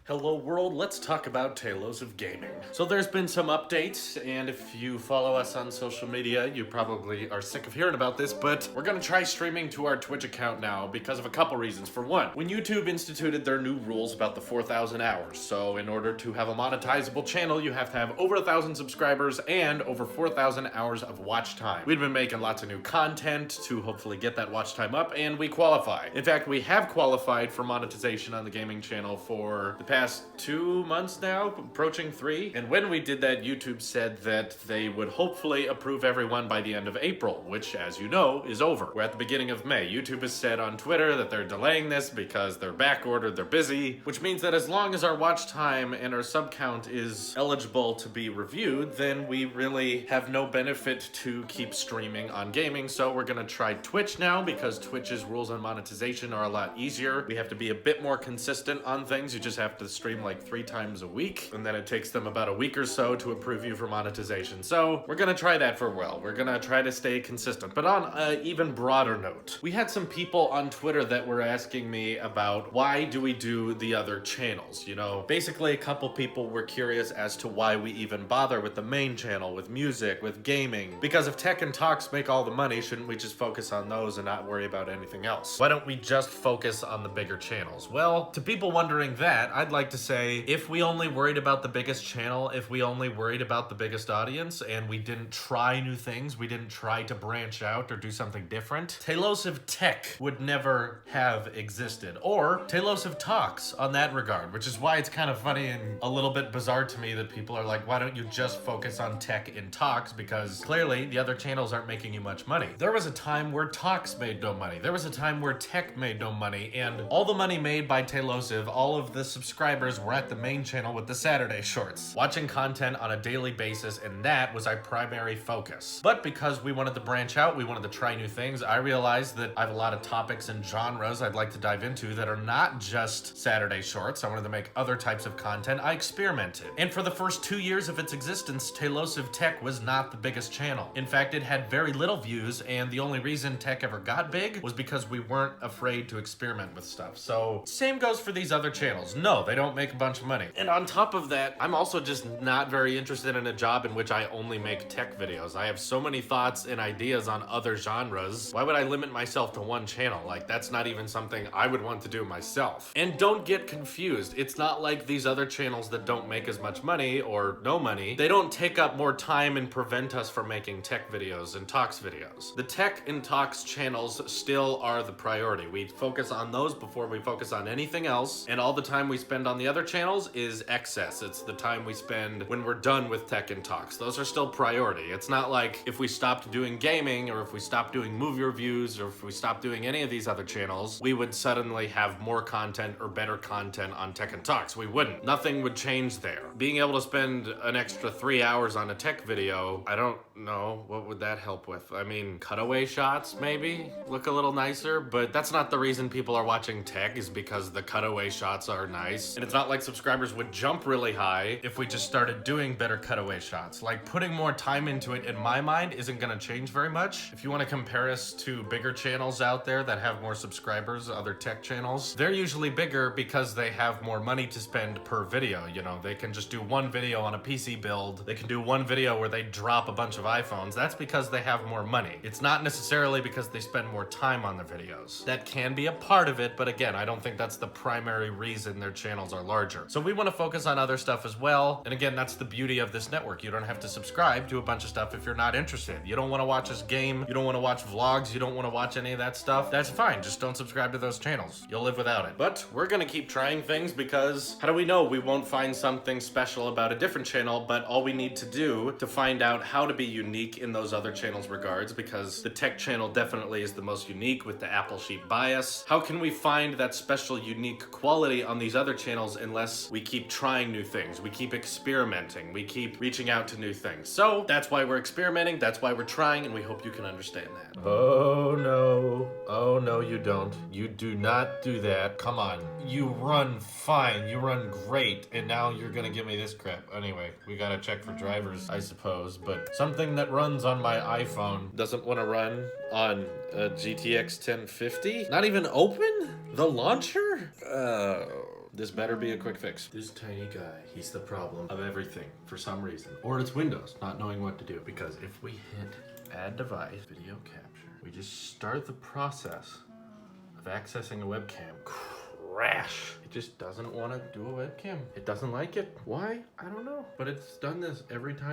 Hello world, let's talk about Talos of Gaming. So there's been some updates, and if you follow us on social media, you probably are sick of hearing about this, but we're gonna try streaming to our Twitch account now because of a couple reasons. For one, when YouTube instituted their new rules about the 4,000 hours, so in order to have a monetizable channel, you have to have over 1,000 subscribers and over 4,000 hours of watch time. We've been making lots of new content to hopefully get that watch time up, and we qualify. In fact, we have qualified for monetization on the gaming channel for the past 2 months now, approaching 3. And when we did that, YouTube said that they would hopefully approve everyone by the end of April, which, as you know, is over. We're at the beginning of May. YouTube has said on Twitter that they're delaying this because they're back ordered, they're busy, which means that as long as our watch time and our sub count is eligible to be reviewed, then we really have no benefit to keep streaming on gaming. So we're gonna try Twitch now because Twitch's rules on monetization are a lot easier. We have to be a bit more consistent on things. You just have to stream like 3 times a week, and then it takes them about a week or so to approve you for monetization. So we're gonna try that for a while. We're gonna try to stay consistent. But on an even broader note, we had some people on Twitter that were asking me about why do we do the other channels? You know, basically a couple people were curious as to why we even bother with the main channel, with music, with gaming. Because if tech and talks make all the money, shouldn't we just focus on those and not worry about anything else? Why don't we just focus on the bigger channels? Well, to people wondering that, I'd like to say, if we only worried about the biggest channel, if we only worried about the biggest audience, and we didn't try new things, we didn't try to branch out or do something different, Talos of Tech would never have existed. Or Talos of Talks on that regard, which is why it's kind of funny and a little bit bizarre to me that people are like, why don't you just focus on tech in Talks? Because clearly the other channels aren't making you much money. There was a time where Talks made no money. There was a time where Tech made no money, and all the money made by Tailosive, all of the subscribers were at the main channel with the Saturday shorts, watching content on a daily basis, and that was our primary focus. But because we wanted to branch out, we wanted to try new things, I realized that I have a lot of topics and genres I'd like to dive into that are not just Saturday shorts. I wanted to make other types of content. I experimented. And for the first 2 years of its existence, Tailosive Tech was not the biggest channel. In fact, it had very little views, and the only reason Tech ever got big was because we weren't afraid to experiment with stuff. So, same goes for these other channels. No, they don't make a bunch of money. And on top of that, I'm also just not very interested in a job in which I only make tech videos. I have so many thoughts and ideas on other genres. Why would I limit myself to one channel? Like, that's not even something I would want to do myself. And don't get confused. It's not like these other channels that don't make as much money or no money. They don't take up more time and prevent us from making tech videos and talks videos. The tech and talks channels still are the priority. We focus on those before we focus on anything else, and all the time we spend on the other channels is excess. It's the time we spend when we're done with tech and talks. Those are still priority. It's not like if we stopped doing gaming, or if we stopped doing movie reviews, or if we stopped doing any of these other channels, we would suddenly have more content or better content on tech and talks. We wouldn't. Nothing would change there. Being able to spend an extra 3 hours on a tech video, I don't know, what would that help with? I mean, cutaway shots maybe look a little nicer, but that's not the reason people are watching tech, is because the cutaway shots are nice. And it's not like subscribers would jump really high if we just started doing better cutaway shots. Like, putting more time into it, in my mind, isn't gonna change very much. If you want to compare us to bigger channels out there that have more subscribers, other tech channels, they're usually bigger because they have more money to spend per video. You know, they can just do one video on a PC build. They can do one video where they drop a bunch of iPhones. That's because they have more money. It's not necessarily because they spend more time on their videos. That can be a part of it, but again, I don't think that's the primary reason their channels are larger. So we want to focus on other stuff as well. And again, that's the beauty of this network. You don't have to subscribe to a bunch of stuff if you're not interested. You don't want to watch us game, you don't want to watch vlogs, you don't want to watch any of that stuff. That's fine. Just don't subscribe to those channels. You'll live without it. But we're gonna keep trying things, because how do we know we won't find something special about a different channel? But all we need to do to find out how to be unique in those other channels' regards, because the tech channel definitely is the most unique with the Apple Sheet bias. How can we find that special unique quality on these other channels unless we keep trying new things, we keep experimenting, we keep reaching out to new things? So that's why we're experimenting, that's why we're trying, and we hope you can understand that. Oh no, you don't. You do not do that. Come on. You run fine, you run great, and now you're gonna give me this crap. Anyway, we gotta check for drivers, I suppose, but something that runs on my iPhone doesn't want to run on a GTX 1050? Not even open? The launcher? This better be a quick fix. This tiny guy, he's the problem of everything for some reason. Or it's Windows not knowing what to do. Because if we hit add device, video capture, we just start the process of accessing a webcam. Crash. It just doesn't want to do a webcam. It doesn't like it. Why? I don't know. But it's done this every time.